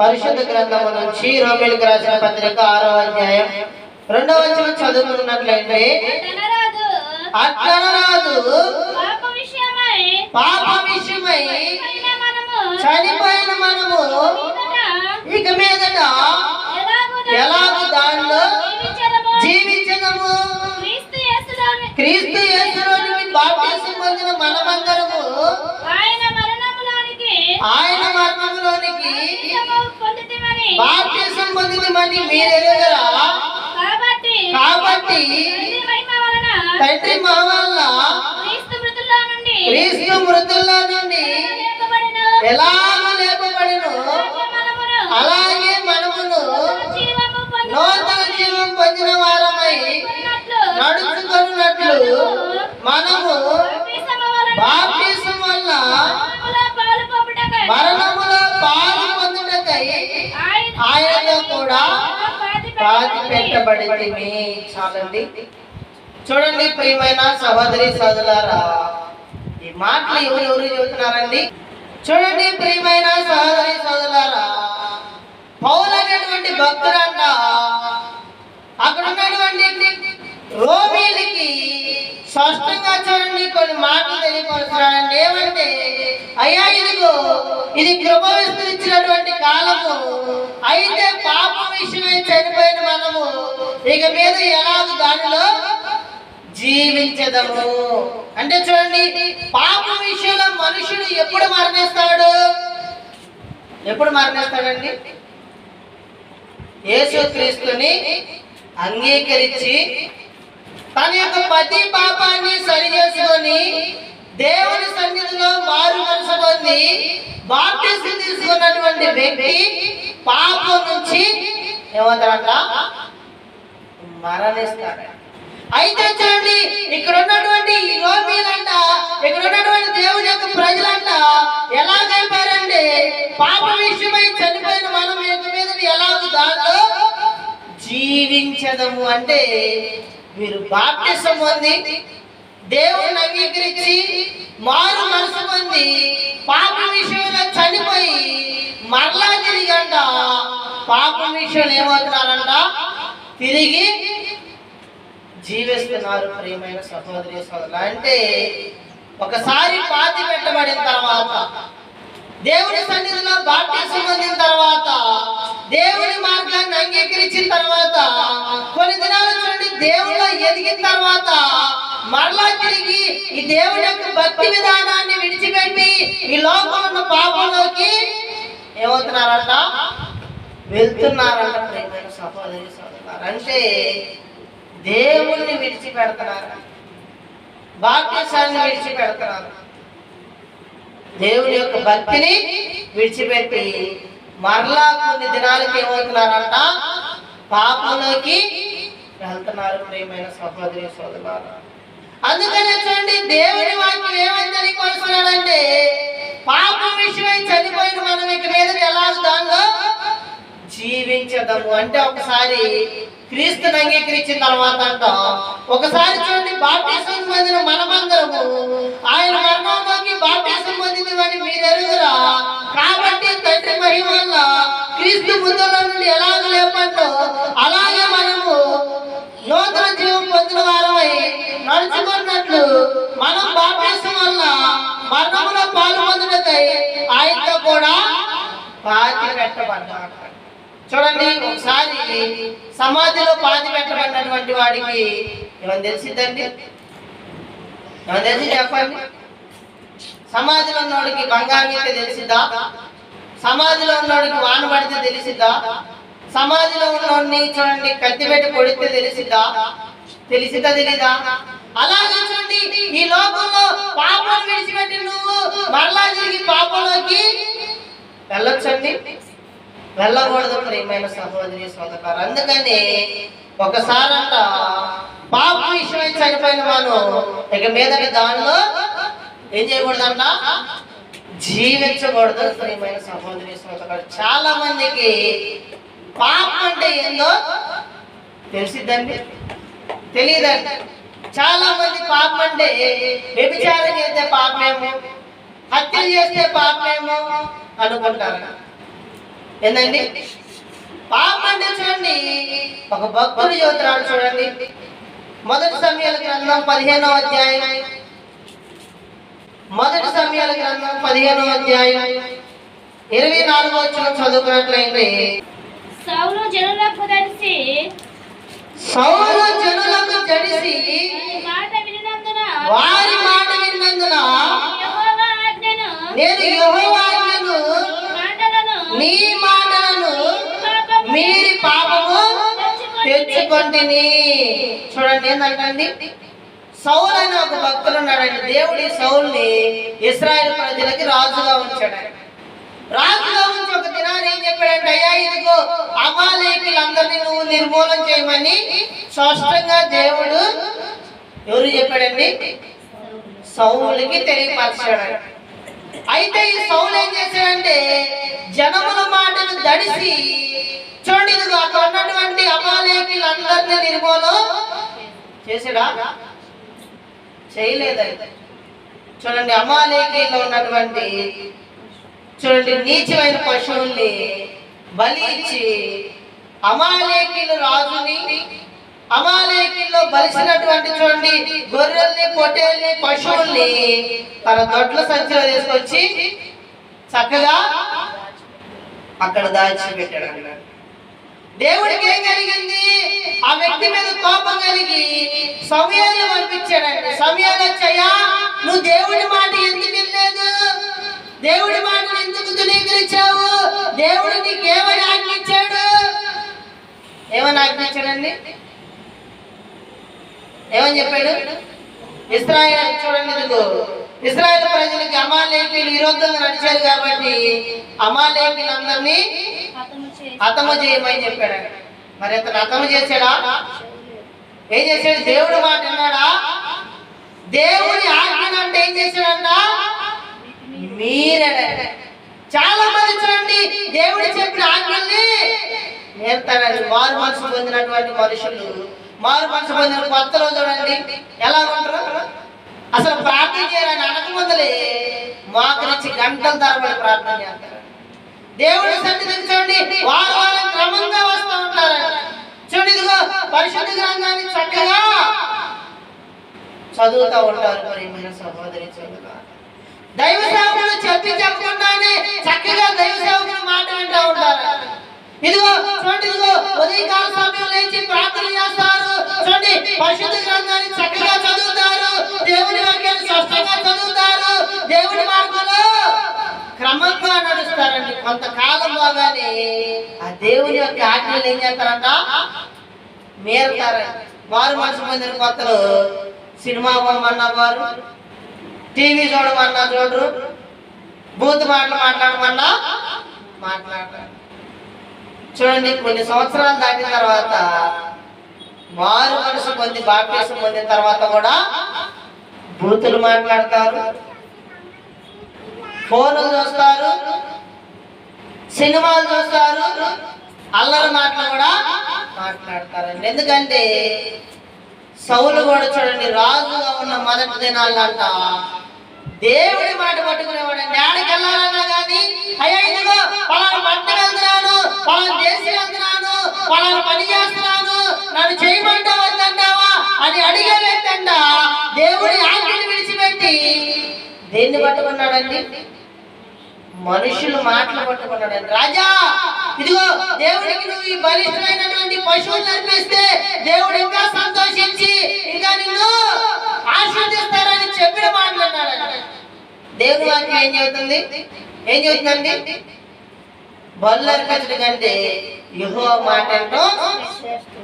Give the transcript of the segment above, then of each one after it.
పరిశుద్ధ గ్రంథము నుంచి రోమీయులకు రాసిన పత్రిక 6వ అధ్యాయం 2వ వచనం చదువుకున్నట్లయితే, అట్లనరాదు పాప విషయమై చనిపోయిన మనము ఇక మీదట ఎలాగూ దానిలో జీవించదము. క్రీస్తు యేసులోనికి బాప్తిసం పొందిన మనమందరము ఆయన మరణములోనికి బాప్తిసం పొందినమని మీరెరుగరా? కాబట్టి తండ్రి మహిమ వలన క్రీస్తు మృతుల్లో నుండి ఎలాగూ లేపబడెను, అలాగే మనమును నూతన జీవం పొందిన వారమై నడుచుకున్నట్లు మనము బాప్తిసం వలన మరణములో పాలు పొందుటకై ఆయనతో కూడా పాతి పెట్టబడింది. చాలండి. చూడండి ప్రియమైన సహోదరి సోదరులారా, ఈ మాటలు ఎవరు చెబుతున్నారండి? చూడండి ప్రియమైన సహోదరి సోదరులారా, పౌలు అనేటువంటి భక్తుడంట అక్కడ ఉన్నటువంటి రోమీయులకి స్పష్టంగా చూడండి కొన్ని మాటలు తెలియపరుస్తున్నాడండి. ఏమంటే, అయ్యా ఇదిగో ఇది కృప విస్తరించినటువంటి కాలము, అయితే పాపం విషయమై చనిపోయిన మనము ఇక మీద ఎలాగూ దానిలో జీవించదము. అంటే చూడండి, పాపం విషయంలో మనుషుడు ఎప్పుడు మరణిస్తాడు? ఎప్పుడు మరణిస్తాడండి? యేసుక్రీస్తుని అంగీకరించి తన యొక్క ప్రతి పాపాన్ని సరి చేసుకొని దేవుని సన్నిధిలో మారు మనసు పొంది బాప్తిసం తీసుకున్నటువంటి వ్యక్తి పాపం నుంచి ఏమంటారంట? మరణిస్తాడు. అయితే చూడండి, ఇక్కడ ఉన్నటువంటి ఈ రోమీయులంట, ఇక్కడ ఉన్నటువంటి దేవుని యొక్క ప్రజలంట ఎలాగైపోయారండి? పాప విషయమై చనిపోయిన మనం యొక్క మీద ఎలాగూ దాంట్లో జీవించదము. అంటే వీరు బాప్తిసం పొంది దేవుని అంగీకరించి మారు మనసు పొంది పాప విషయంలో చనిపోయి మరలా తిరిగంట పాప విషయంలో ఏమవుతున్నారంట? తిరిగి జీవిస్తున్నారు. ప్రియమైన సహోదరి సోదరులు, అంటే ఒకసారి పాతి పెట్టబడిన తర్వాత, దేవుని సన్నిధిలో బాప్తిసం పొందిన తర్వాత, దేవుని మార్గాన్ని అంగీకరించిన తర్వాత, కొన్ని దినాల నుండి దేవుళ్ళో ఎదిగిన తర్వాత మరలా తిరిగి ఈ దేవుని యొక్క భక్తి విధానాన్ని విడిచిపెట్టి ఈ లోకంలో ఉన్న పాపంలోకి ఏమవుతున్నారంట? వెళ్తున్నారంట. ప్రియమైన సహోదరి సోదరులారా, అంటే దేవుణ్ణి విడిచిపెడుతున్నారు, బాప్తిసాన్ని విడిచిపెడుతున్నారు, దేవుని యొక్క భక్తిని విడిచిపెట్టి మరలా కొన్ని దినాలకి ఏమవుతున్నారంట? పాపంలోకి వెళ్తున్నారు. ప్రియమైన సహోదరి సోదరులారా, అందుకనే చూడండి, దేవుని వాక్యం ఏమని తెలియపరుస్తున్నాడంటే, పాపం విషయమై చనిపోయిన మనం ఇక మీద ఎలాగో దానిలో జీవించదము. అంటే ఒకసారి క్రీస్తుని అంగీకరించిన తర్వాత అంట, ఒకసారి చూడండి, బాప్తిసం పొందిన మనమందరము ఆయన మరణంలోకి బాప్తిసం పొందిందని మీరు ఎరుగురా? కాబట్టి తండ్రి మహిమ వల్ల క్రీస్తు మృతుల్లో నుండి ఎలాగ లేపండో అలాగే మనము నూతన జీవం పొందిన వారమై నడుచుకున్నట్లు మనం బాప్తిసం వల్ల మరణంలో పాలు పొందుటకై ఆయనతో కూడా పాతి పెట్టబడ్డాడు. చూడండి, ఒకసారి సమాధిలో పాతి పెట్టబడినటువంటి వాడికి ఏమని తెలిసిద్దండి? ఏమని తెలిసి చెప్పండి? సమాధిలో ఉన్నోడికి బంగారం అయితే తెలిసిద్దా? సమాధిలో ఉన్నోడికి వాన పడితే తెలిసిద్దా? సమాధిలో ఉన్నోడిని చూడండి కత్తి పెట్టి కొడితే తెలిసిద్దా? తెలీదా? అలాగే చూడండి, ఈ లోకంలో పాపం విడిచిపెట్టి నువ్వు మరలా తిరిగి పాపంలోకి వెళ్ళొచ్చండి? వెళ్ళకూడదు. ప్రియమైన సహోదరి సోదరులారా, అందుకని ఒకసారంట పాప విషయమై చనిపోయిన మనం ఇక మీదటి దానిలో ఏం చేయకూడదంట? జీవించకూడదు. ప్రియమైన సహోదరి సోదరులారా, చాలా మందికి పాపం అంటే ఏందో తెలిసిద్దండి? తెలియదండి. చాలా మంది పాపం అంటే వ్యభిచారం చేస్తే పాపమేమో, హత్య చేస్తే పాపమేమో అనుకుంటారు. ఏందండి పాపం అంటే చూడండి, ఒక భక్తుడు చెబుతున్నాడు చూడండి. మొదటి సమయాల గ్రంథం 15వ అధ్యాయం, మొదటి సమయాల గ్రంథం 15వ అధ్యాయం 24వ వచనం చదువుకున్నట్లయితే, సౌలు జనులకు జడిసి వారి మాట విన్నందున నేను యెహోవా ఆజ్ఞను నీ మాటలను మీరి పాపము తెచ్చుకొంటిని. చూడండి ఏంటండి, సౌలు అని ఒక భక్తుడు ఉన్నాడండి. దేవుడి సౌలుని ఇశ్రాయేలు ప్రజలకి రాజుగా ఉంచాడు. రాజుగా ఉంచి ఒక దినాన్ని ఏం చెప్పాడంటే, అయ్యా ఇదిగో అమాలేకులందరినీ నువ్వు నిర్మూలన చేయమని స్పష్టంగా దేవుడు ఎవరు చెప్పాడండి, సౌలుకి తెలియపరిచాడు. అయితే ఈ సౌలు ఏం చేశాడంటే, జనముల మాటను దడిసి చూడండి, ఇదిగో అక్కడ ఉన్నటువంటి అమాలేకులందరినీ నిర్మూలన చేసాడా? చేయలేదండి. చూడండి, అమాలేకీలో ఉన్నటువంటి చూడండి నీచమైన పశువుల్ని బలి ఇచ్చి అమాలేకీలు రాజుని, అమాలేకీల్లో బలిసినటువంటి చూడండి గొర్రెల్ని, పొట్టేల్ని, పశువుల్ని తన దొడ్ల సంచిలో తీసుకొచ్చి చక్కగా అక్కడ దాచిపెట్టాడు అన్నాడు. దేవుడికి ఏం కలిగింది? ఆ వ్యక్తి మీద కోపం కలిగి సమయాన్ని పంపించాడండి. సమయాన్ని వచ్చాయా, నువ్వు దేవుడి మాట ఎందుకు వినలేదు? దేవుడి మాటను ఎందుకు తునీకరించావు? దేవుడు నీకు ఏమని ఆజ్ఞించాడు? ఏమని ఆజ్ఞించాడండి? ఏమని చెప్పాడు? ఇశ్రాయేలు చూడండి, ఇదిగో ఇశ్రాయేలు ప్రజలకి అమాలేకీయులు విరోధంగా నడిచారు కాబట్టి అమాలేకీయులందరినీ హతము చేయమని చెప్పాడు. మరి అతను హతము చేశాడా? ఏం చేశాడు? దేవుడు మాట విన్నాడా? దేవుడి ఆజ్ఞ అంటే ఏం చేశాడంట? మీరడండి. చాలా మంది చూడండి దేవుడు చెప్పిన ఆజ్ఞల్ని నేర్తాడండి. మారు మనసు పొందినటువంటి మనుషులు, మారు మనసు పొందిన కొత్తలో చూడండి ఎలా ఉంటారు. అసలు ప్రార్థన చేయాలని అనకముందలే మోకరించి గంటల తరబడి ప్రార్థన చేస్తారు. దేవుడి సన్నిధికి చూడండి వారు వారు క్రమంగా వస్తూ ఉంటారు. చూడండి, ఇదిగో పరిశుద్ధ గ్రంథాన్ని చక్కగా చదువుతూ ఉంటారు. ప్రియమైన సహోదరి చదువుతారు. దైవ సేవకులు చెప్పకుండానే చక్కగా దైవ సేవకుల మాట వింటూ ఉంటారు. ఇదిగో చూడండి, ఇదిగో ఉదయకాల సమయం లేచి ప్రార్థన చేస్తారు. చూడండి, పరిశుద్ధ గ్రంథాన్ని చక్కగా చదువుతారు. దేవుని వాక్యాన్ని స్పష్టంగా చదువుతారు. దేవుని మార్గంలో క్రమంగా నడుస్తారండి. కొంతకాలం బాగానే ఆ దేవుని యొక్క ఆజ్ఞలు ఏం చేస్తారంట? మేరతారండి. మారు మనసు పొందిన కొత్తలు సినిమా బొమ్మన్నా వారు, టీవీ చూడమన్నా చూడరు, బూత్ మాటలు మాట్లాడమన్నా మాట్లాడరు. చూడండి, కొన్ని సంవత్సరాలు దాటిన తర్వాత మారు మనసు పొంది బాప్టిజం పొందిన తర్వాత కూడా బూతులు మాట్లాడతారు, ఫోన్లు చూస్తారు, సినిమాలు చూస్తారు, అల్లరి మాటలు కూడా మాట్లాడతారండి. ఎందుకంటే సౌలు కూడా చూడండి రాజుగా ఉన్న మొదటి దినాలంట దేవుడి మాట పట్టుకునేవాడండి. ఆడికి వెళ్ళాలన్నా కానీ అయ్యా ఇదిగో పలానా పంట వెళ్తున్నాను, పలానా దేశం వెళ్తున్నాను, పలానా పని చేస్తున్నాను, నన్ను చేయమంటా వద్దంటావా అని అడిగే వ్యక్తి అంట దేవుడి ఆజ్ఞను విడిచిపెట్టి దేన్ని పట్టుకున్నాడండి? మనుషులు మాటలు పట్టుకున్నాడండి. రాజా ఇదిగో దేవుడికి నువ్వు ఈ బలిష్టమైనటువంటి పశువులు నడిపిస్తే దేవుడు ఇంకా సంతోషించి ఇంకా నిన్ను ఆశీర్వదిస్తారని చెప్పిన మాట్లాడాడండి. దేవుని వాక్యం ఏం చెబుతుంది? ఏం చెబుతుందండి? బలు అర్పించడం కంటే యెహోవా మాట ఏంటో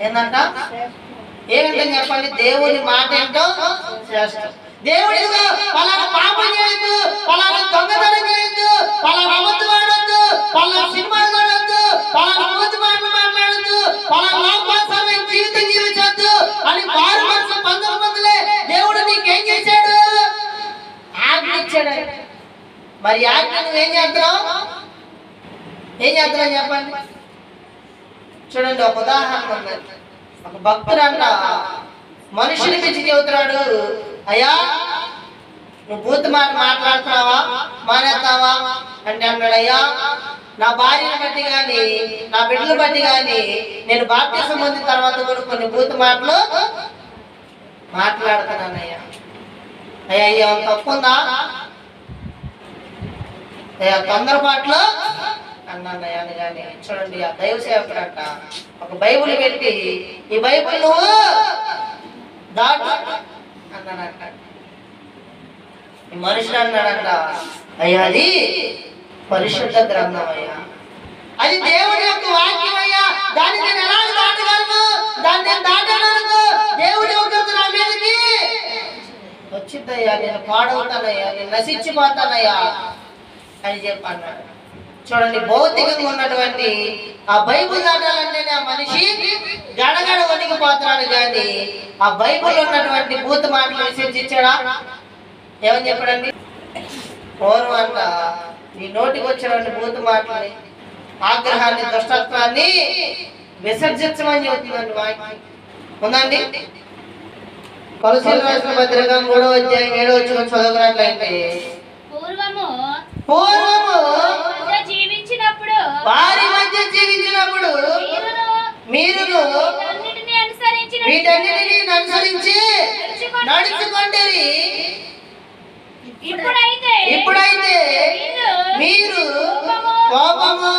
ఏంటంట? ఏమంటే చెప్పండి, దేవుని మాట ఏంటో శ్రేష్టం. దేవుడు పలానా పాపం చేయొద్దు, పలానా దొంగతనం చేయొద్దు, పలానా అబద్ధం ఆడొద్దు, పలానా సినిమాలు చూడొద్దు, పలానా అబద్ధ మాటలు మాట్లాడొద్దు, పలానా లోపాసమైన జీవితం జీవించొద్దు అని వారు మనసు పొందలే దేవుడు నీకేం చేశాడు? ఆజ్ఞ ఇచ్చాడు. మరి ఆజ్ఞ నువ్వేం చేస్తున్నావు? ఏం చేస్తున్నావు చెప్పండి. చూడండి, ఒక ఉదాహరణ ఉందండి. ఒక భక్తుడు అంట మనుషుని పిలిచి చెబుతున్నాడు, అయ్యా నువ్వు బూత్ మాట మాట్లాడుతున్నావా మానేస్తావా అంటే అన్నాడు, అయ్యా నా భార్యను బట్టి కానీ నా బిడ్డలు బట్టి కానీ నేను బాప్తిసం పొందిన తర్వాత కూడా కొన్ని బూత్ మాటలు మాట్లాడుతున్నానయ్యా. అయ్యా అయ్యా తప్పు ఉందా అయ్యా తొందరపాట్లో అన్నానయ్యా అని కానీ చూడండి ఆ దైవ సేవకుడంట ఒక బైబుల్ పెట్టి ఈ బైబుల్ నువ్వు దాటు అన్నానంట. ఈ మనుషుడు అన్నాడంట, అయ్యా అది పరిశుద్ధ గ్రంథం అయ్యా, అది దేవుడి యొక్క వాక్యం అయ్యా, దాన్ని నేను ఎలా దాటగలను, దాన్ని నేను దాటగలను, దేవుడి యొక్క నా మీదకి వచ్చిద్దయ్యా, నేను పాడవుతానయ్యా, నేను నశించిపోతానయ్యా అని చెప్పి అన్నాడు. చూడండి భౌతికంగా ఉన్నటువంటి ఆ బైబుల్ దాటాలంటేనే ఆ మనిషి గడగడ వణికిపోతున్నాడు, కానీ ఆ బైబుల్ ఉన్నటువంటి భూత మాటలు విసర్జించాడా? ఏమని చెప్పాడండి? పూర్వం అంట నీ నోటికి వచ్చినటువంటి భూత మాటలని ఆగ్రహాన్ని దుష్టత్వాన్ని విసర్జించమని చెబుతుందండి వాక్యం. ఉందండి కొలసీలు రాసిన పత్రిక 3వ అధ్యాయం 7వ వచనం చదువుకున్నట్లయితే, పూర్వము వారి మధ్య జీవించినప్పుడు మీరును వీటన్నిటిని అనుసరించి నడుచుకొండిరి. ఇప్పుడైతే మీరు కోపము,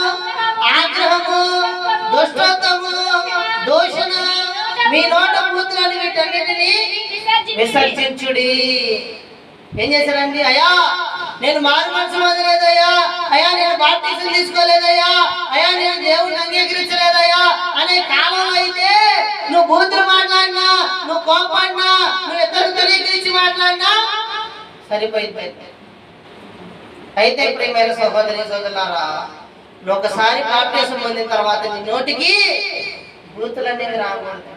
ఆగ్రహము, దుష్టత్వము, దూషణ, మీ నోట బూతులని వీటన్నిటిని విసర్జించుడి. ఏం చేశారండి? అయ్యా నేను మారు మనసు పొందలేదయ్యా, అయ్యా నేను బాప్తిసం తీసుకోలేదయ్యా, అయ్యా నేను దేవుడిని అంగీకరించలేదయ్యా అనే కాలంలో అయితే నువ్వు బూతులు మాట్లాడినా, నువ్వు కోపాడినా, నువ్వు ఇద్దరు తొలగించి మాట్లాడినా సరిపోయింది. అయితే ప్రియమైన సహోదరి సోదరులారా, నువ్వు ఒకసారి బాప్తిసం పొందిన తర్వాత నీ నోటికి బూతులు అనేది రాకూడదు.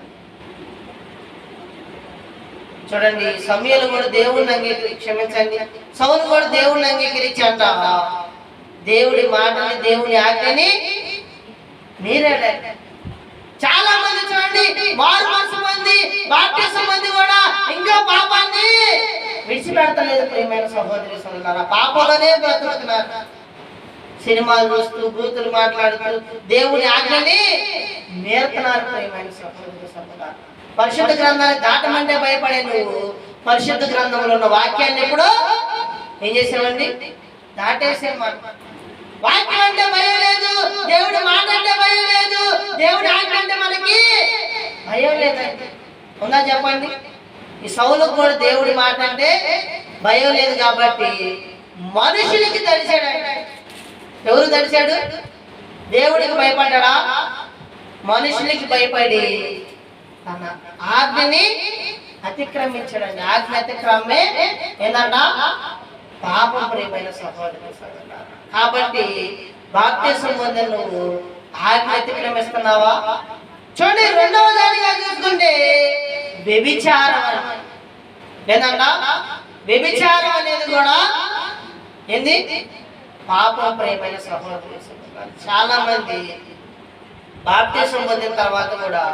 చూడండి సమయాలు కూడా దేవుడిని అంగీకరించి, క్షమించండి, సౌలు కూడా దేవుడిని అంగీకరించి అంట దేవుడి మాటని, దేవుని ఆజ్ఞని మీరే. చాలా మంది చూడండి మారు మనసు పొంది బాప్తిసం పొంది కూడా ఇంకా పాపాన్ని విడిచిపెడతలేదు. ప్రియమైన సహోదరి సోదరులారా, పాపంలోనే బ్రతుకుతున్నారు. సినిమాలు చూస్తూ బూతులు మాట్లాడుతూ దేవుని ఆజ్ఞని నేర్పుతున్నారు. ప్రియమైన సహోదరి సోదరులారా, పరిశుద్ధ గ్రంథాన్ని దాటమంటే భయపడే నువ్వు పరిశుద్ధ గ్రంథంలో ఉన్న వాక్యాన్ని ఎప్పుడు ఏం చేసావండి? దాటేసేమాట. వాక్యం అంటే భయం లేదు, దేవుడి మాట అంటే భయం లేదు, దేవుడి ఆజ్ఞ అంటే మనకి భయం లేదండి. ఉందా చెప్పండి? ఈ సౌలుకు కూడా దేవుడి మాట అంటే భయం లేదు కాబట్టి మనుషులకి తెలిసాడు. ఎవరు తెలిసాడు? దేవుడికి భయపడ్డా? మనుషులకి భయపడి తన ఆజ్ఞని అతిక్రమించాడండి. ఆజ్ఞ అతిక్రమే ఏంటంట? పాపం. ప్రియమైన సహోదరి సహోదరులారా, కాబట్టి బాప్తిసం పొందిన నువ్వు ఆజ్ఞ అతిక్రమిస్తున్నావా? చూడండి రెండవ దానిగా చూసుకుంటే వ్యభిచారం ఏంటంట? వ్యభిచారం అనేది కూడా ఏంది? పాపం. ప్రియమైన సహోదరి సహోదరులారా, చాలా మంది బాప్తిసం పొందిన తర్వాత కూడా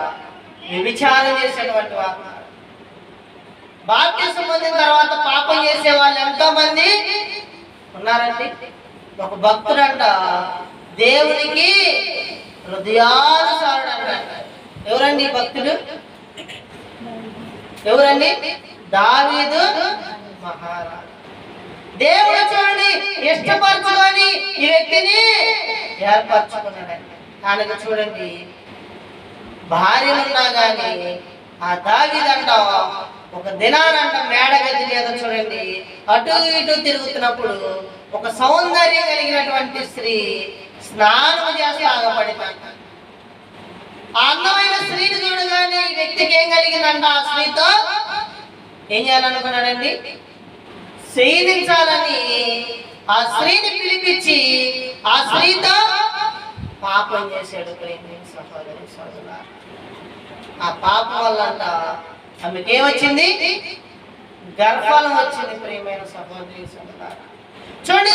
వ్యభిచారం చేసేటువంటి వారు, బాప్తిసం పొందిన తర్వాత పాపం చేసే వాళ్ళు ఎంతో మంది ఉన్నారండి. ఒక భక్తుడంట దేవునికి హృదయానుసారుడు అంట. ఎవరండి భక్తుడు? ఎవరండి? దావీదు మహారాజు. దేవుడు చూడండి ఇష్టపరచుకొని ఈ వ్యక్తిని ఏర్పరచుకున్నాడండి. ఆయనకు చూడండి భార్యలున్నా గాని ఆ దావీదంట ఒక దినానంట మేడగది మీద చూడండి అటు ఇటు తిరుగుతున్నప్పుడు ఒక సౌందర్యం కలిగినటువంటి స్త్రీ స్నానం చేసి ఆగపడిందంట. ఆ అందమైన స్త్రీని చూడగానే ఈ వ్యక్తికి ఏం కలిగిందంట? ఆ స్త్రీతో ఏం చేయాలనుకున్నాడండి? శయనించాలని ఆ స్త్రీని పిలిపించి ఆ స్త్రీతో పాపం చేశాడు. ప్రేమ సహోదరి సహోదరులారా, ఆ పాపం వల్ల ఆమెకి ఏమొచ్చింది? గర్భఫలం వచ్చింది. ప్రియమైన సహోదరి సహోదరులారా, చూడండి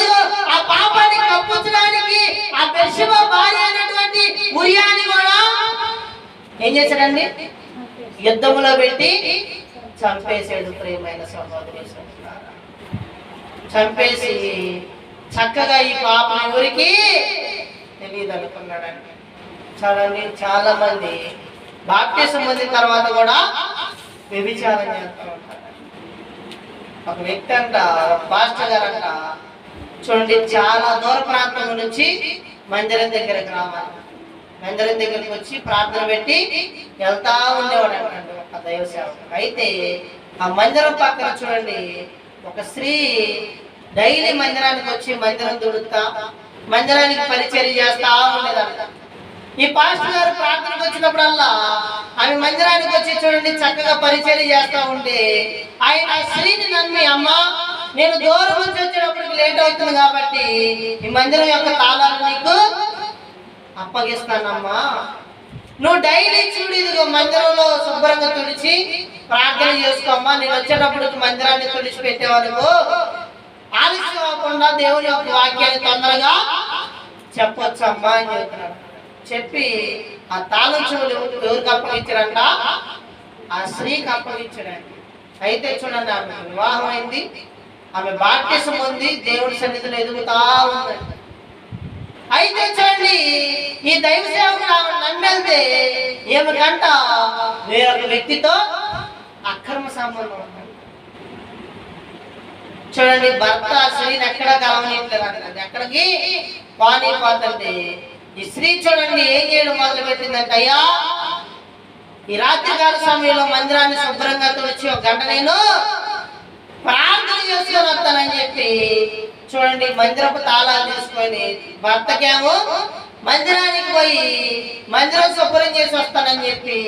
ఆ పాపాన్ని కప్పుచడానికి ఆ బెర్షెబా భార్య అయినటువంటి ఉరియాని కూడా ఏం చేశాడండి? యుద్ధములో పెట్టి చంపేశాడు. ప్రియమైన సహోదరి సహోదరులారా, చంపేసి చక్కగా ఈ పాపం ఎవరికి తెలియదు అనుకున్నాడండి. చూడండి, చాలా మంది బాప్టిజం పొందిన తర్వాత కూడా వ్యభిచారం చేస్తూ ఉంటారు. ఒక వ్యక్తి అంట, పాస్టర్ గారు అంట, చూడండి, చాలా దూర ప్రాంతం నుంచి మందిరం దగ్గరకు రావాలి. మందిరం దగ్గరికి వచ్చి ప్రార్థన పెట్టి వెళ్తా ఉండేవాడు అంటాడు ఒక దైవ సేవకుడు. అయితే ఆ మందిరం పక్కన చూడండి ఒక స్త్రీ డైలీ మందిరానికి వచ్చి మందిరం దుడుతా మందిరానికి పరిచర్య చేస్తా ఉండేదంట. ఈ పాస్టర్ గారు ప్రార్థనకు వచ్చినప్పుడల్లా ఆమె మందిరానికి వచ్చి చూడండి చక్కగా పరిచర్య చేస్తా ఉంటే ఆయన ఆ స్త్రీని నమ్మి, అమ్మా నేను దూరం నుంచి వచ్చేటప్పటికి లేట్ అవుతుంది కాబట్టి ఈ మందిరం యొక్క తాళాలు నీకు అప్పగిస్తానమ్మా, నువ్వు డైలీ చూడు ఇదిగో మందిరంలో శుభ్రంగా తుడిచి ప్రార్థన చేసుకోమ్మా, నేను వచ్చేటప్పటికి మందిరాన్ని తుడిచి పెట్టేవాళ్ళకు ఆలస్యం అవ్వకుండా దేవుని యొక్క వాక్యాన్ని తొందరగా చెప్పొచ్చమ్మా అని చెప్తున్నాడు. చెప్పి ఆ తాళం చెవులు ఎవరికి అప్పగించారంట? ఆ స్త్రీకి అప్పగించాడండి. అయితే చూడండి, ఆమె వివాహం అయింది, ఆమె బాప్టిజం ఉంది, దేవుడి సన్నిధిలో ఎదుగుతా ఉందండి. అయితే చూడండి, ఈ దైవ సేవకుడు ఆమె నమ్మెళ్తే ఏమిటంట వేరొక వ్యక్తితో అక్రమ సంబంధం ఉంది. చూడండి, భర్త స్త్రీని ఎక్కడ కలవనీయట్లేదు అంట, ఎక్కడికి పానీపోతుంటే ఈ స్త్రీ చూడండి ఏం చేయడం మొదలు పెట్టిందంటే, అయ్యా ఈ రాత్రికాల సమయంలో మందిరాన్ని శుభ్రంగా తుడిచి ఒక గంట నేను ప్రార్థన చేసుకొని వస్తానని చెప్పి చూడండి మందిరపు తాళాలు తీసుకొని భర్తకేమో మందిరానికి పోయి మందిరం శుభ్రం చేసి వస్తానని చెప్పి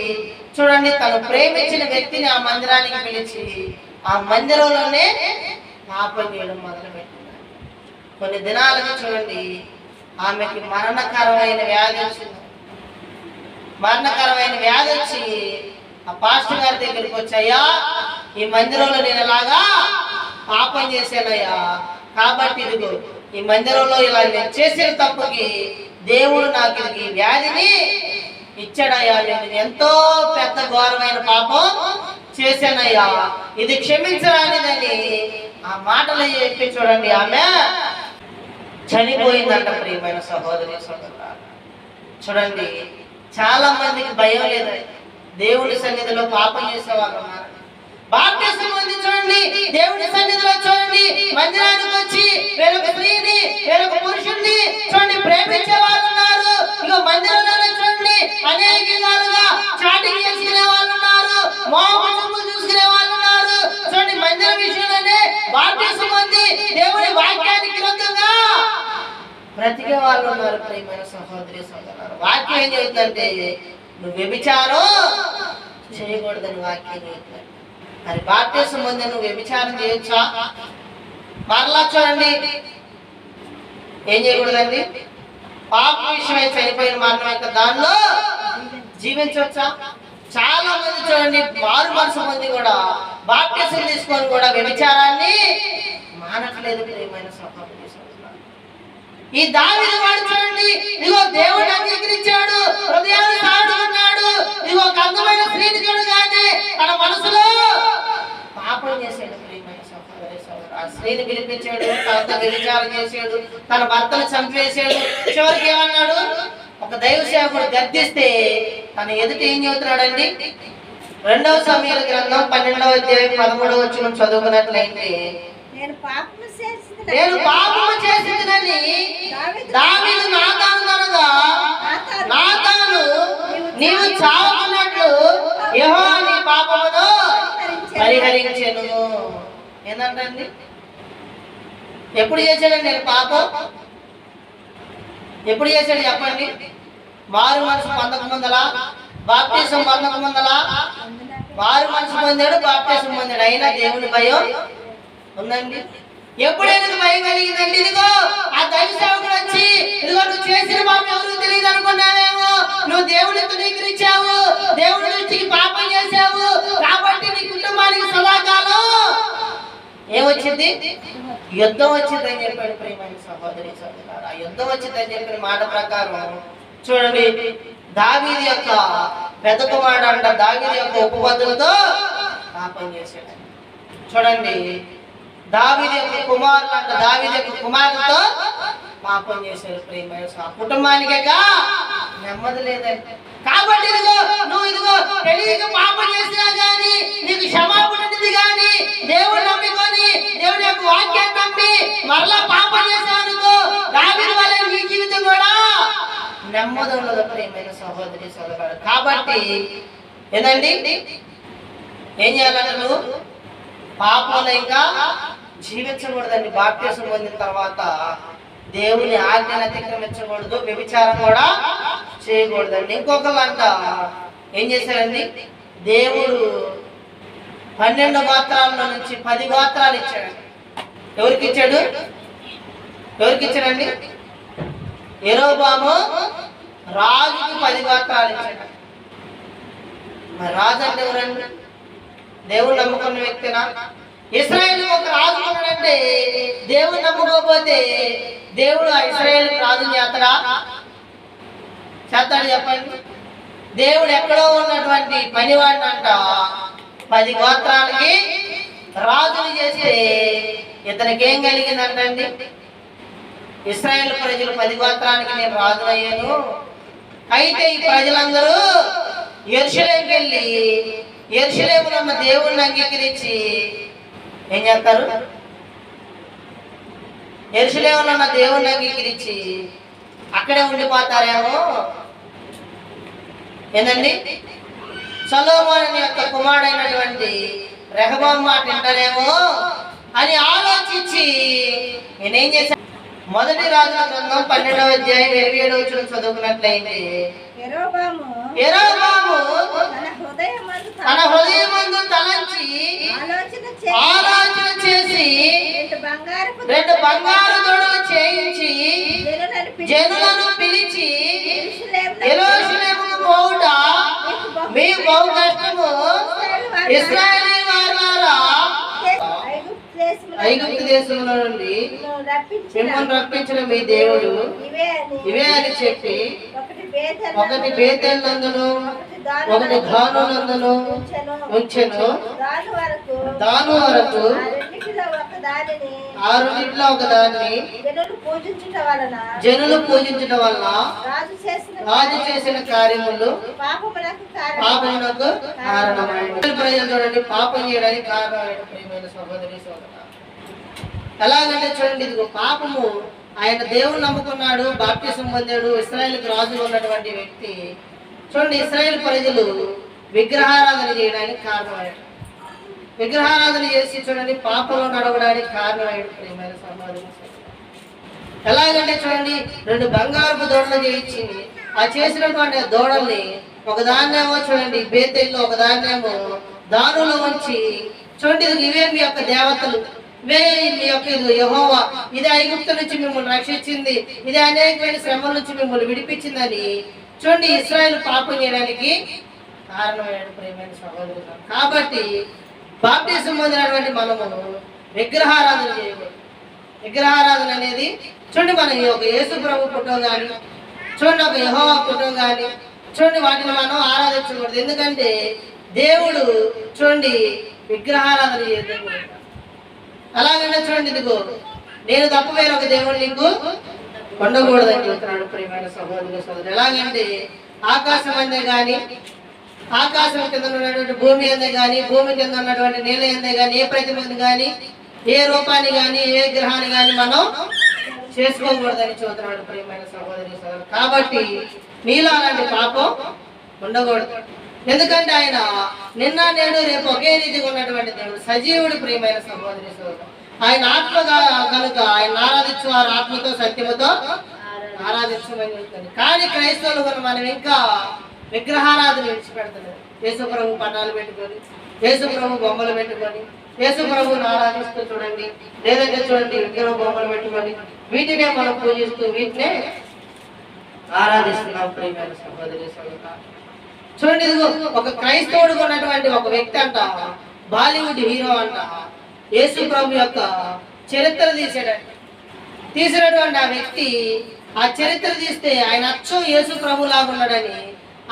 చూడండి తను ప్రేమించిన వ్యక్తిని ఆ మందిరానికి పిలిచి ఆ మందిరంలోనే పాపం చేయడం మొదలు పెట్టింది. కొన్ని దినాలకు చూడండి ఆమెకి మరణకరమైన వ్యాధి వచ్చింది. మరణకరమైన వ్యాధి వచ్చి ఆ పాస్టర్ గారి దగ్గరికి వచ్చాయా, ఈ మందిరంలో నేను ఇలాగా పాపం చేశానయ్యా, కాబట్టి ఇదిగో ఈ మందిరంలో ఇలా నేను చేసిన తప్పుకి దేవుడు నాకు ఈ వ్యాధిని ఇచ్చాడయ్యా, నేను ఎంతో పెద్ద ఘోరమైన పాపం చేశానయ్యా, ఇది క్షమించరానిదని ఆ మాటలు చెప్పి చూడండి ఆమె చనిపోయిందంట. ప్రియమైన సహోదరి సహోదరులారా, చూడండి చాలా మందికి భయం లేదండి, దేవుడి సన్నిధిలో పాపం చేసేవాళ్ళు ఉన్నారు. బాప్టిజం పొంది చూడండి దేవుడి సన్నిధిలో చూడండి మందిరానికి వచ్చి వేరొక స్త్రీని వేరొక పురుషుడిని చూడండి ప్రేమించే వాళ్ళు ఉన్నారు. ఇక మందిరంలోనే చూడండి అనేక విధాలుగా చాటింగ్ చేసుకునే వాళ్ళు ఉన్నారు, మోహము చూసుకునే వాళ్ళు ఉన్నారు. చూడండి మందిరం విషయంలోనే బాప్టిజం పొంది దేవుడి వాక్యానికి విరుద్ధంగా బ్రతికే వాళ్ళు ఉన్నారు. ప్రియమైన సహోదరి సహోదరులారా, వాక్యం ఏం చెబుతుందంటే నువ్వు వ్యభిచారం చేయకూడదని వాక్యం చెబుతుంది. మరి బాప్టిజం పొంది నువ్వు వ్యభిచారం చేయొచ్చా? మరలా చూడండి ఏం చేయకూడదండి, పాప విషయమై చనిపోయిన మరణం యొక్క దానిలో జీవించవచ్చా? చాలా మంది చూడండి మారు మనసు మంది కూడా బాప్టిజం తీసుకొని కూడా వ్యభిచారాన్ని మానట్లేదు. ప్రియమైన సహోదరి ఈ దావీదు వాడు చూడండి ఇదిగో దేవుడు అంగీకరించాడు, హృదయాన్ని సాడుకున్నాడు, ఇదిగో ఒక అందమైన స్త్రీని చూడగానే తన మనసులో పాపం చేశాడు. ప్రియమైన సహోదరి సహోదరు, ఆ స్త్రీని పిలిపించాడు, తనతో వ్యభిచారం చేశాడు, తన భర్తను చంపేశాడు. చివరికి ఏమన్నాడు, ఒక దైవ సేవకుడు గద్దిస్తే తన ఎదుట ఏం చెబుతున్నాడండి? 2వ సమూయేలు గ్రంథం 12వ అధ్యాయం 13వ వచనం చదువుకున్నట్లయితే, నేను పాపము చేసినని దావీదు నాతాను అనగా, నాతాను నీవు చావుకున్నట్లు యెహోవా నీ పాపమును పరిహరించెను. ఏంటండి, ఎప్పుడు చేశాడండి నేను పాపం? ఎప్పుడు చేశాడు చెప్పండి? మారు మనసు పొందక ముందలా, బాప్టిజం పొందక ముందలా? మారు మనసు పొందాడు, బాప్టిజం పొందాడు, అయినా దేవుని భయం ఉందండి. ఎప్పుడైనా భయం కలిగిందండి? ఇదిగో ఆ దైవ సేవకుడు వచ్చి ఇదిగో నువ్వు చేసిన పాపం ఎవరికి తెలియదు అనుకున్నావేమో, నువ్వు దేవుడిని తునీకరించావు, దేవుడి దృష్టికి పాపం చేశావు, కాబట్టి నీ కుటుంబానికి సదాకాలం ఏమొచ్చింది? యుద్ధం వచ్చిందని చెప్పాడు. ప్రియమైన సహోదరి సహోదరులారా, ఆ యుద్ధం వచ్చిందని చెప్పిన మాట ప్రకారం చూడండి దావీదు యొక్క పెద్ద కుమారుడు అంట దావీదు యొక్క ఉపపత్తులతో పాపం చేశాడు. చూడండి దావీదు యొక్క కుమారులు అంట, దావీదు యొక్క కుమారులతో పాపం చేశారు. ప్రియమైన ఆ కుటుంబానికేగా నెమ్మది లేదండి. కాబట్టి ఇదిగో తెలియక పాపం చేసినా గానీ నీకు క్షమాపణ ఉంది. కానీ దేవుడు నమ్ముకొని దేవుడి యొక్క వాక్యాన్ని నమ్మి మరలా పాపం చేశానుకో దావీదు వలె నీ జీవితం కూడా నెమ్మది ఉండదు. ప్రియమైన సహోదరి సోదరుడు, కాబట్టి ఏదండి ఏం చేయాలంటే నువ్వు పాపంలో ఇంకా జీవించకూడదండి. బాప్తిసం పొందిన తర్వాత దేవుని ఆజ్ఞను అతిక్రమించకూడదు, వ్యభిచారం కూడా చేయకూడదండి. ఇంకొకరు అంట ఏం చేశారండి, దేవుడు 12 గోత్రాల్లో నుంచి 10 గోత్రాలు ఇచ్చాడు. ఎవరికి ఇచ్చాడు? ఎవరికి ఇచ్చాడండి? యెరోబాము రాజుకి 10 గోత్రాలు ఇచ్చాడు. మరి రాజు అంటే ఎవరండి? దేవుడు నమ్ముకున్న వ్యక్తినా? ఇశ్రాయేలు ఒక రాజు ఉన్నాడంటే దేవుడు నమ్ముకోకపోతే దేవుడు ఆ ఇశ్రాయేలు రాజు చేస్తాడా? చేస్తాడు చెప్పండి. దేవుడు ఎక్కడో ఉన్నటువంటి పనివాడిని అంట 10 గోత్రాలకి రాజుని చేస్తే ఇతనికి ఏం కలిగిందంటండి? ఇశ్రాయేల్ ప్రజలు 10 గోత్రానికి నేను రాజు అయ్యాను. అయితే ఈ ప్రజలందరూ యెరూషలేముకి వెళ్ళి యెరూషలేములో ఉన్న దేవుడిని అంగీకరించి ఏం చేస్తారు? యెరూషలేములో ఉన్న దేవుడిని అంగీకరించి అక్కడే ఉండిపోతారేమో. ఏందండి, సొలొమోను యొక్క కుమారుడైనటువంటి రెహబాము మాట వింటారేమో అని ఆలోచించి నేనేం చేశాను? మొదటి రాజుల గ్రంథం 12వ అధ్యాయం 27వ వచనం చదువుకున్నట్లయితే యెరోబాము తన హృదయమందు తలంచి ఆలోచన చేసి 2 బంగారు దొడలు చేయించి జనులను పిలిచి యెరూషలేముకు పోవుట మీకు బహు కష్టము, ఇశ్రాయేలీ వారులారా ఐగుప్తు దేశంలో నుండి మిమ్మల్ని రప్పించిన మీ దేవుడు ఇవే అని చెప్పి ఒకటి బేతేలు నందును ఒకటి దాను నందును ఉంచెను. దాను వరకు ఆ రెండిట్లో ఒక దాన్ని జనులు పూజించడం వలన రాజు చేసిన కార్యములు పాపమునకు కారణమైనవి. ప్రజలు చూడండి పాపం చేయడానికి కారణమైన ప్రియమైన సహోదరి సోదరుడా, ఎలాగంటే చూడండి ఇదిగో పాపము ఆయన దేవుని నమ్ముకున్నాడు, బాప్తిసం పొందాడు, ఇశ్రాయేలుకు రాజు ఉన్నటువంటి వ్యక్తి. చూడండి ఇశ్రాయేల్ ప్రజలు విగ్రహారాధన చేయడానికి కారణమయ్యాడు. విగ్రహారాధన చేసి చూడండి పాపంలో నడవడానికి కారణమయ్యాడు. ప్రియమైన సమాజం ఎలాగంటే చూడండి 2 బంగారపు దూడలు చేయించి ఆ చేసినటువంటి దూడల్ని ఒకదాన్నేమో చూడండి బేతేల్లో, ఒకదాన్నేమో దానులో ఉంచి చూడండి ఇవే మీ యొక్క దేవతలు, ఇవే మీ యొక్క యెహోవా, ఇది ఐగుప్తు నుంచి మిమ్మల్ని రక్షించింది, ఇది అనేకమైన శ్రమల నుంచి మిమ్మల్ని విడిపించిందని చూడండి ఇశ్రాయేలు పాపం చేయడానికి కారణమయ్యాడు. ప్రియమైన సహోదరులు, కాబట్టి బాప్తిసం పొందినటువంటి మనము విగ్రహారాధన చేయకూడదు. విగ్రహారాధన అనేది చూడండి మనం ఒక యేసు ప్రభు పుట్టం కానీ చూడండి ఒక యెహోవా పుట్టం కానీ చూడండి వాటిని మనం ఆరాధించకూడదు. ఎందుకంటే దేవుడు చూడండి విగ్రహారాధన చేయకూడదు. అలాగంటే చూడండి ఇదిగో నేను తప్ప వేరొక దేవుడు నీకు ఉండకూడదని చెప్తున్నాడు. ప్రియమైన సహోదరు సోదరు, ఎలాగంటే ఆకాశం అందే కానీ ఆకాశం కింద ఉన్నటువంటి భూమి అందే కానీ భూమి కింద ఉన్నటువంటి నీళ్ళ అందే కానీ ఏ ప్రతిమని కానీ ఏ రూపాన్ని కానీ ఏ విగ్రహాన్ని కానీ మనం చేసుకోకూడదని చెబుతున్నాడు. ప్రియమైన సహోదరి సోదరు, కాబట్టి నీలో అలాంటి పాపం ఉండకూడదు. ఎందుకంటే ఆయన నిన్న నేడు రేపు ఒకే రీతిగా ఉన్నటువంటి దేవుడు సజీవుడు. ప్రియమైన సహోదరి సోదరు, ఆయన ఆత్మ కనుక ఆయన ఆరాధించు వారు ఆత్మతో సత్యముతో ఆరాధించమని చెప్తుంది. కానీ క్రైస్తవులు మనం ఇంకా విగ్రహారాధన విడిచిపెడుతున్నారు. యేసు ప్రభు పటాలు పెట్టుకొని యేసు ప్రభు బొమ్మలు పెట్టుకొని యేసు ప్రభుని ఆరాధిస్తూ చూడండి, లేదంటే చూడండి విగ్రహ బొమ్మలు పెట్టుకొని వీటినే మనం పూజిస్తూ వీటినే ఆరాధిస్తున్నాం. ప్రియమైన సహోదరి సోదరులు, చూడండి ఇదిగో ఒక క్రైస్తవుడు ఉన్నటువంటి ఒక వ్యక్తి అంట, బాలీవుడ్ హీరో అంట, యేసు ప్రభు యొక్క చరిత్ర తీసినటువంటి ఆ వ్యక్తి ఆ చరిత్ర తీస్తే ఆయన అచ్చం యేసు ప్రభు లాగా ఉన్నాడని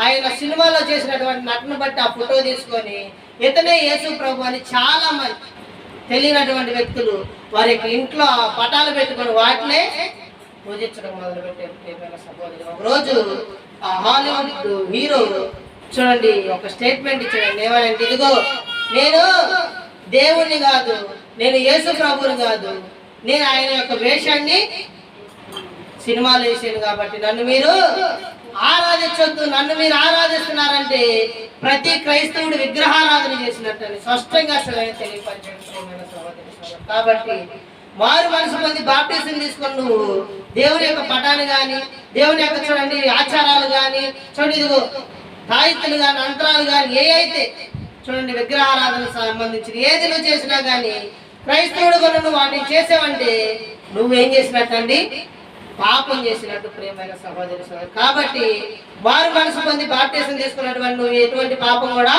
ఆయన సినిమాలో చేసినటువంటి నటన బట్టి ఆ ఫోటో తీసుకొని ఇతనే యేసు ప్రభు అని చాలా మంది తెలియనటువంటి వ్యక్తులు వారి యొక్క ఇంట్లో పటాలు పెట్టుకొని వాటినే పూజించడం మొదలుపెట్టారు. ప్రియమైన సహోదరులు, ఒకరోజు ఆ హాలీవుడ్ హీరో చూడండి ఒక స్టేట్మెంట్ ఇచ్చాడు. ఏమనంటే, ఇదిగో నేను దేవుణ్ణి కాదు, నేను యేసు ప్రభువుని కాదు, నేను ఆయన యొక్క వేషాన్ని సినిమాలు వేసాను కాబట్టి నన్ను మీరు ఆరాధించొద్దు, నన్ను మీరు ఆరాధిస్తున్నారంటే ప్రతి క్రైస్తవుడు విగ్రహారాధన చేసినట్టు స్పష్టంగా అసలు తెలియపరిచాడు. కాబట్టి మారు మనసు పొంది బాప్టిజం తీసుకొని నువ్వు దేవుని యొక్క పటాన్ని కానీ దేవుని యొక్క చూడండి ఆచారాలు కానీ చూడండి ఇదిగో తాయిత్తులు కానీ అంతరాలు కానీ ఏ అయితే చూడండి విగ్రహారాధన సంబంధించిన ఏది నువ్వు చేసినా కానీ క్రైస్తవుడు కూడా నువ్వు వాటిని చేసావంటే నువ్వేం చేసినట్టండి? పాపం చేసినట్టు. ప్రియమైన సహోదరి సహోదరు, కాబట్టి వారు మనసు పొంది బాప్టిజం తీసుకున్నటువంటి నువ్వు ఎటువంటి పాపం కూడా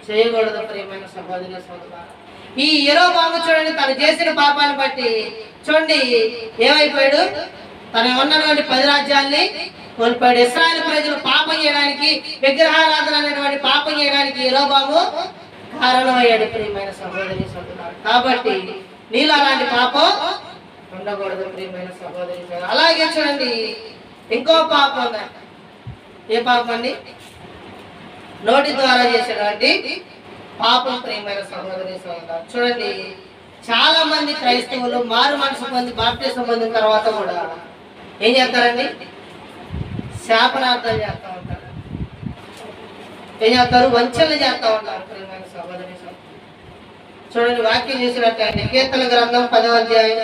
చేయకూడదు. ప్రియమైన సహోదరి సహోదరు, ఈ యెరోబాము చూడండి తను చేసిన పాపాన్ని బట్టి చూడండి ఏమైపోయాడు? తన ఉన్నటువంటి 10 రాజ్యాల్ని కోల్పోయాడు. ఇశ్రాయేలు ప్రజలు పాపం చేయడానికి, విగ్రహారాధన అనేటువంటి పాపం చేయడానికి యెరోబాము కారణమయ్యాడు. ప్రియమైన సహోదరి సహోదరు, కాబట్టి నీలో అలాంటి పాపం ఉండకూడదు. ప్రియమైన సహోదరి సహోదరు, అలాగే చూడండి ఇంకో పాపం ఉందండి. ఏ పాపం అండి? నోటి ద్వారా చేసేటువంటి పాపం. ప్రియమైన సహోదరి సహోదరు, చూడండి చాలా మంది క్రైస్తవులు మారు మనసు పొంది బాప్టిజం పొందిన తర్వాత కూడా ఏం చేస్తారండి? శాపనార్థం చేస్తూ ఉంటారు. ఏం చేస్తారు? వంచనలు చేస్తూ ఉంటారు. ప్రియమైన సహోదరి సహోదరు, చూడండి వాక్యం చూసినట్లయితే కీర్తన గ్రంథం 10వ అధ్యాయం,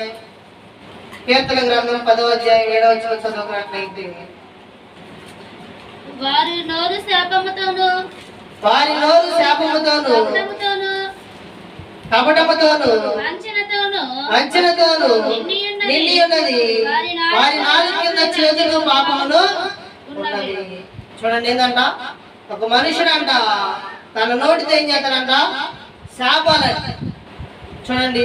కీర్తన గ్రంథం 10వ అధ్యాయం 7వ వచనం చదువుకున్నట్లయితే వారి నోరు శాపముతోను కపటముతోను వంచనతోను నిండి ఉన్నది. వారి నాలుక కింద చేతులు పాపమును ఉన్నది. చూడండి ఏంటంట? ఒక మనుషుడంట తన నోటితో ఏం చేస్తాడంట? శాపాలంట. చూడండి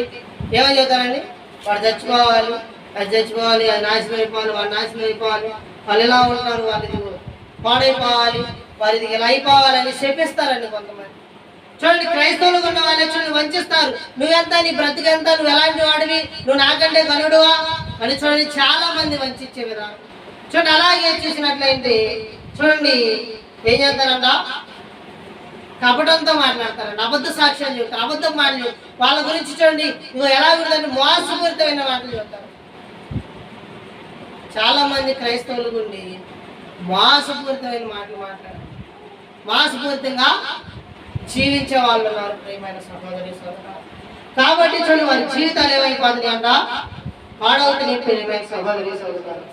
ఏమని చెప్తారండి? వాడు చచ్చిపోవాలి, అది చచ్చిపోవాలి, అది నాశనం అయిపోవాలి, వాడు నాశనం అయిపోవాలి, వాళ్ళు ఎలా ఉంటారు, వాళ్ళకి పాడైపోవాలి, వారికి ఇలా అయిపోవాలని శపిస్తారండి కొంతమంది. చూడండి క్రైస్తవులు ఉన్న వాళ్ళని చూడండి వంచిస్తారు. నువ్వెంత, నీ బ్రతికెంత, నువ్వు ఎలాంటి వాడివి, నువ్వు నాకంటే గనుడువా అని చూడండి చాలా మంది వంచే విధానం. చూడండి అలాగే చూసినట్లయితే చూడండి ఏం చేస్తారంట? కపటంతో మాట్లాడతారండి, అబద్ధ సాక్ష్యాలు చెప్తారు, అబద్ధం మాటలు వాళ్ళ గురించి చూడండి నువ్వు ఎలా ఉంటుందంటే మోసపూరితమైన మాటలు చెప్తారు. చాలా మంది క్రైస్తవుల గుండి మోసపూరితమైన మాటలు మాట్లాడారు, మోసపూరితంగా జీవించే వాళ్ళు ఉన్నారు. ప్రియమైన సహోదరి సహోదరు, కాబట్టి చూడండి వారి జీవితాలు ఏమైపోతుంది అంట? పాడవుతుంది. ప్రియమైన సహోదరి సహోదరు,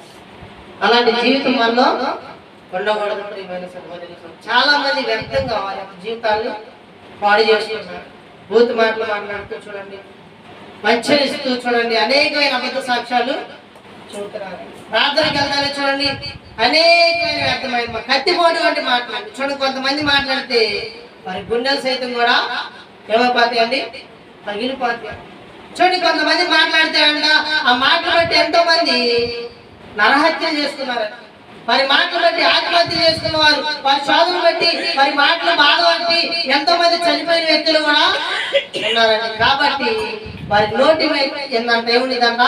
అలాంటి జీవితం వల్ల ఉండకూడదు. ప్రియమైన సహోదరి సహోదరు, చాలా మంది వ్యక్తంగా వారి యొక్క జీవితాన్ని పాడు చేస్తున్నారు. బూత్ మాటలు మాట్లాడుతూ చూడండి, మంచరిస్తూ చూడండి అనేకమైన అబద్ధ సాక్ష్యాలు చూపుతున్నారు. ప్రార్థనకి వెళ్తానే చూడండి అనేకమైన వ్యర్థమైన కత్తిపోటు వంటి మాట్లాడి చూడండి. కొంతమంది మాట్లాడితే వారి గుండెలు సైతం కూడా ఏమైపోతాయి అండి? పగిలిపోతాయి. చూడండి కొంతమంది మాట్లాడితే అంట ఆ మాటలు బట్టి ఎంతో మంది నరహత్యలు చేసుకున్నారు. వారి మాటలు బట్టి ఆత్మహత్య చేసుకున్న వారు, వారి శోధనలు బట్టి వారి మాటలు బాధ బట్టి ఎంతో మంది చనిపోయిన వ్యక్తులు కూడా ఉన్నారండి. కాబట్టి వారి నోటి ఏంటంటే ఏముండిదంట?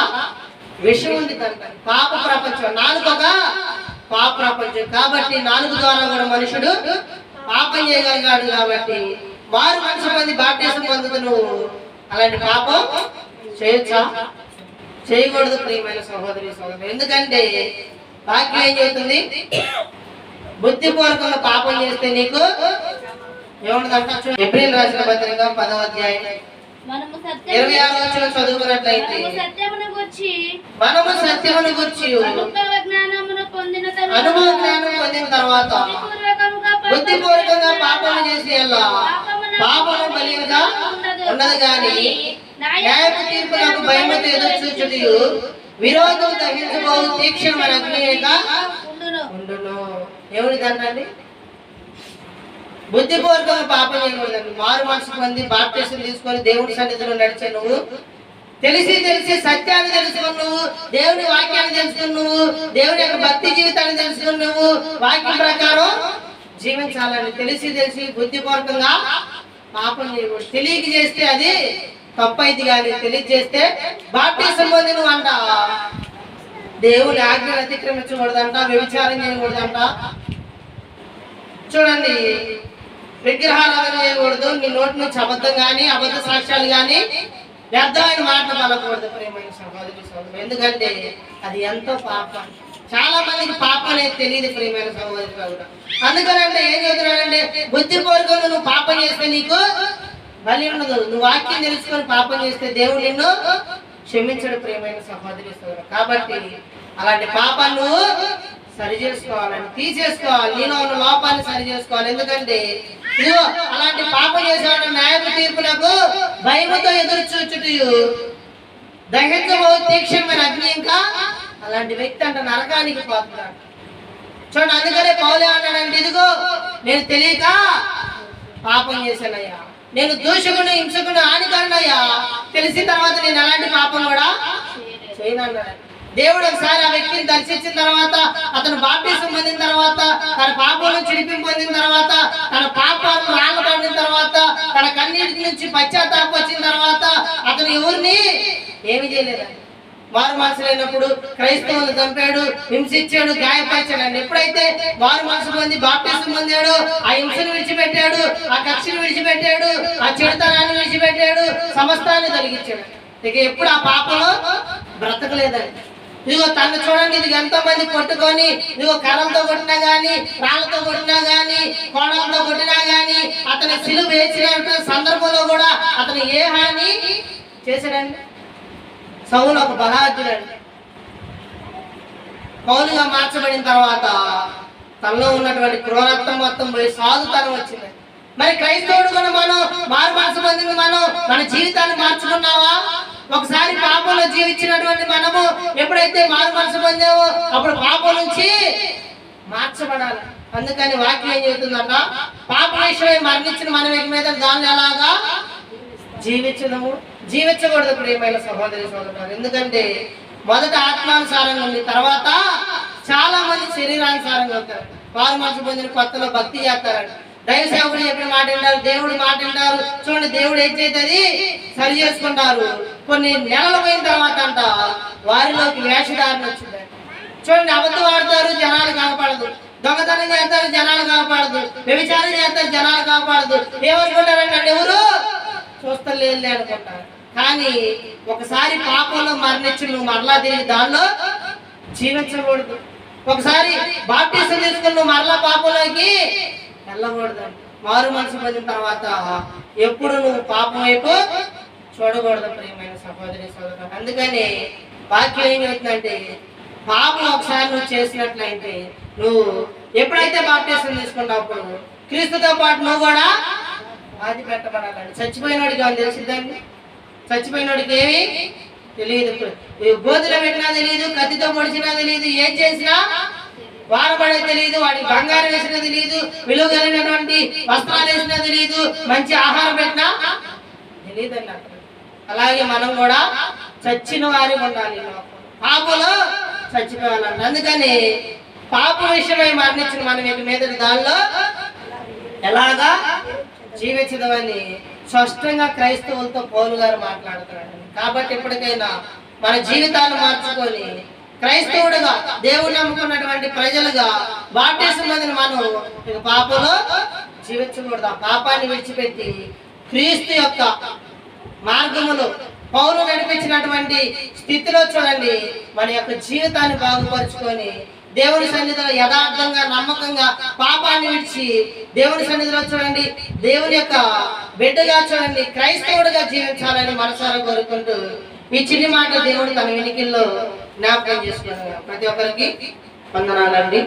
విషం ఉండిదంట. పాప ప్రపంచం, నాలుకగా పాప ప్రపంచం. కాబట్టి నాలుగు ద్వారా కూడా మనుషుడు పాపం చేయగలిగాడు. కాబట్టి వారు మనిషి మంది బాప్టిజం పొందుతూ నువ్వు అలాంటి పాపం చేయొచ్చా? చేయకూడదు. ప్రియమైన సహోదరి సహోదరు, ఎందుకంటే వాక్యం ఏం చెబుతుంది? బుద్ధిపూర్వకంగా పాపం చేస్తే నీకు ఏముండదంట? ఏప్రిల్ రాసిన పత్రిక 10వ అధ్యాయం 26వ వచనం చదువుకున్నట్లయితే మనము సత్యమును గురించి అనుభవ జ్ఞానం పొందిన తర్వాత బుద్ధిపూర్వకంగా పాపం చేసి పాపము బలిగా ఉన్నది కానీ న్యాయపు తీర్పులకు భయముతో ఎదురు చూచుటయు విరోధం దహించుకో తీక్షణమైన అగ్నిగా ఉండును. ఏమిటండి? బుద్ధిపూర్వకంగా పాపం చేయకూడదండి. మారు మనసు పొంది బాప్టిజం తీసుకొని దేవుడి సన్నిధిలో నడిచే నువ్వు, తెలిసి సత్యాన్ని తెలుసుకుని నువ్వు, దేవుని వాక్యాన్ని తెలుసుకుని నువ్వు, దేవుని యొక్క భక్తి జీవితాన్ని తెలుసుకుని నువ్వు వాక్యం ప్రకారం జీవించాలని తెలిసి బుద్ధిపూర్వకంగా పాపం చేయకూడదు. తెలియక చేస్తే అది తప్పైంది కానీ తెలియజేస్తే బాప్టిజం పొంది నువ్వు అంట దేవుని ఆజ్ఞలు అతిక్రమించకూడదంట, వ్యభిచారం చేయకూడదంట. చూడండి, విగ్రహారాధన చేయకూడదు, నీ నోటి నుంచి అబద్ధం కానీ అబద్ధ సాక్ష్యాలు కానీ వ్యర్థమైన మాటలు పలకూడదు ప్రియమైన సహోదరి సోదరులు. ఎందుకంటే అది ఎంతో పాపం. చాలా మందికి పాపం అనేది తెలియదు ప్రియమైన సహోదరి సోదరులు. అందుకనంటే ఏం చెబుతున్నానంటే, బుద్ధి కోరుకొని నువ్వు పాపం చేస్తే నీకు బలి ఉండదు. నువ్వు వాక్యం తెలుసుకొని పాపం చేస్తే దేవుడు నిన్ను క్షమించడు ప్రియమైన సహోదరి సోదరులు. కాబట్టి అలాంటి పాపాన్ని నువ్వు సరి చేసుకోవాలని తీసేసుకోవాలి, నీలో ఉన్న లోపాన్ని సరి చేసుకోవాలి. ఎందుకంటే ఇదిగో అలాంటి పాపం చేసేవాడు న్యాయపు తీర్పులకు భయముతో ఎదురు చూచుటయు దహించబోయే తీక్షణమైన అగ్ని ఇంకా అలాంటి వ్యక్తి అంట నరకానికి పోతున్నాడు. చూడండి, అందుకనే పౌలు ఏమన్నాడంటే, ఇదిగో నేను తెలియక పాపం చేశానయ్యా, నేను దూషకుడు హింసకుడు హానికరునయ్యా, తెలిసిన తర్వాత నేను అలాంటి పాపం కూడా చేయను అన్నాడు. దేవుడు ఒకసారి ఆ వ్యక్తిని దర్శించిన తర్వాత, అతను బాప్టిజం పొందిన తర్వాత, తన పాపాలను చిడిపింపు పొందిన తర్వాత, తన పాపాలను రాళ్ళపడిన తర్వాత, తన కన్నీటి నుంచి పశ్చాత్తాపం వచ్చిన తర్వాత అతను ఎవరిని ఏమి చేయలేదండి. మారు మనసు లేనప్పుడు క్రైస్తవులు చంపాడు, హింసించాడు, గాయపరిచాడు. ఎప్పుడైతే మారు మనసు పొంది బాప్టిజం పొందాడు, ఆ హింసను విడిచిపెట్టాడు, ఆ కక్షను విడిచిపెట్టాడు, ఆ చెడుతనాన్ని విడిచిపెట్టాడు, సమస్తాన్ని తొలగించాడు. ఇక ఎప్పుడు ఆ పాపంలో బ్రతకలేదండి. ఇదిగో తను చూడండి, ఇది ఎంతో మంది కొట్టుకొని ఇదిగో కర్రలతో కొట్టినా గానీ, రాళ్ళతో కొట్టినా గానీ, కోడలతో కొట్టినా గానీ, అతని సిలువ వేసిన సందర్భంలో కూడా అతను ఏ హాని చేశాడండి? సౌలు ఒక బలాఢ్యుడండి. పౌలుగా మార్చబడిన తర్వాత తనలో ఉన్నటువంటి క్రూరత్వం మొత్తం పోయి సాధుతనం వచ్చింది. మరి క్రైస్తవుడు కూడా మనం మారు మనసు పొందింది, మనం మన జీవితాన్ని మార్చుకున్నావా? ఒకసారి పాపంలో జీవించినటువంటి మనము ఎప్పుడైతే మారు మనసు పొందామో అప్పుడు పాపం నుంచి మార్చబడాలి. అందుకని వాక్యం ఏం చెబుతుందట, పాప విషయమై మరణించిన మన మీద దాన్ని ఎలాగా జీవించకూడదు ప్రియమైన సహోదరి సోదరులు. ఎందుకంటే మొదట ఆత్మానుసారంగా ఉంది, తర్వాత చాలా మంది శరీరానుసారంగా ఉంటారు. మారు మనసు పొందిన కొత్తలో భక్తి చేస్తారంట, దైవ సేవకుడు చెప్పిన మాట వింటారు, దేవుడు మాట వింటారు. చూడండి, దేవుడు ఏం చేస్తుంది సరి చేసుకుంటారు. కొన్ని నెలలు పోయిన తర్వాత అంట వారిలోకి వేషధారణ వచ్చింది. చూడండి, అబద్ధం ఆడతారు, జనాలు కాపాడదు. దొంగతనం చేస్తారు, జనాలు కాపాడదు. వ్యభిచారం చేస్తారు, జనాలు కాపాడదు. ఏమనుకుంటారంటే ఎవరు చూస్తలేదు అనుకుంటారు. కానీ ఒకసారి పాపంలో మరణించి నువ్వు మరలా తిరిగి దానిలో జీవించకూడదు. ఒకసారి బాప్టిజం తీసుకుని నువ్వు మరలా పాపంలోకి వెళ్ళకూడదు. మారు మనసు పొందిన తర్వాత ఎప్పుడు నువ్వు పాపం వైపు చూడకూడదు ప్రియమైన సహోదరి సోదరులు. అందుకని వాక్యం ఏం చెప్తుందంటే, పాపం ఒకసారి నువ్వు చేసినట్లయితే నువ్వు ఎప్పుడైతే బాప్టిజం తీసుకుంటావు క్రీస్తుతో పాటు నువ్వు కూడా బాధి పెట్టబడాలండి. చచ్చిపోయినోడికి ఏమని తెలిసిందండి? చచ్చిపోయినోడికి ఏమి తెలియదు. గోతులో పెట్టినా తెలియదు, కత్తితో పొడిచినా తెలియదు, ఏం చేసినా వాడబడే తెలియదు, వాడికి బంగారం వేసినా తెలియదు, విలువ కలిగినటువంటి వస్త్రాలు వేసినా తెలియదు, మంచి ఆహారం పెట్టినా తెలియదు అన్నట్టు. అలాగే మనం కూడా చచ్చిన వారి ఉండాలి, పాపలో చచ్చిపోవాలంట. అందుకని పాప విషయమై మరణించిన మనం మీద దానిలో ఎలాగా జీవించదమని స్పష్టంగా క్రైస్తవులతో పౌలు గారు మాట్లాడుతున్నాడు. కాబట్టి ఎప్పటికైనా మన జీవితాన్ని మార్చుకొని క్రైస్తవుడుగా దేవుడు నమ్ముకున్నటువంటి ప్రజలుగా బాప్టిజం పొందిన మనం ఇక పాపంలో జీవించకూడదు. ఆ పాపాన్ని విడిచిపెట్టి క్రీస్తు యొక్క మార్గములో పౌలు నడిపించినటువంటి స్థితిలో చూడండి మన యొక్క జీవితాన్ని బాగుపరుచుకొని దేవుని సన్నిధిలో యథార్థంగా నమ్మకంగా పాపాన్ని విడిచి దేవుని సన్నిధిలో చూడండి దేవుని యొక్క బిడ్డగా చూడండి క్రైస్తవుడిగా జీవించాలని మనసారా కోరుకుంటూ ఈ చిన్ని మాట దేవుడు తన వెనికిల్లో జ్ఞాపకం చేసుకున్నాడు. ప్రతి ఒక్కరికి వందనాలండి.